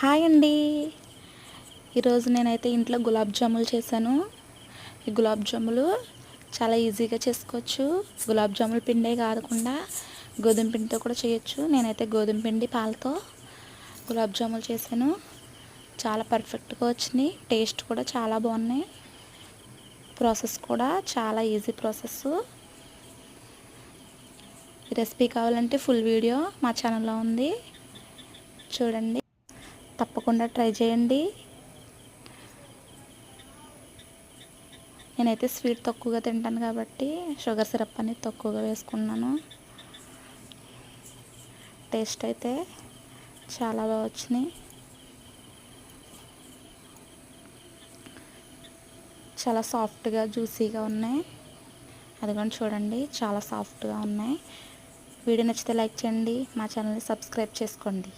Hi అండి. ఈరోజు నేనైతే ఇంట్లో గులాబ్ జాములు చేశాను. ఈ గులాబ్ జాములు చాలా ఈజీగా చేసుకోవచ్చు. గులాబ్ జాముల పిండే కాకుండా గోధుమ పిండితో కూడా చేయొచ్చు. నేనైతే గోధుమ పిండి పాలతో గులాబ్ జాములు చేశాను. చాలా పర్ఫెక్ట్గా వచ్చినాయి. టేస్ట్ కూడా చాలా బాగున్నాయి. ప్రాసెస్ కూడా చాలా ఈజీ ప్రాసెస్. ఈ రెసిపీ కావాలంటే ఫుల్ వీడియో మా ఛానల్లో ఉంది, చూడండి. తప్పకుండా ట్రై చేయండి. నేనైతే స్వీట్ తక్కువగా తింటాను కాబట్టి షుగర్ సిరప్ అనేది తక్కువగా వేసుకున్నాను. టేస్ట్ అయితే చాలా బాగా వచ్చినాయి. చాలా సాఫ్ట్గా జ్యూసీగా ఉన్నాయి. అది కూడా చూడండి, చాలా సాఫ్ట్గా ఉన్నాయి. వీడియో నచ్చితే లైక్ చేయండి, మా ఛానల్ని సబ్స్క్రైబ్ చేసుకోండి.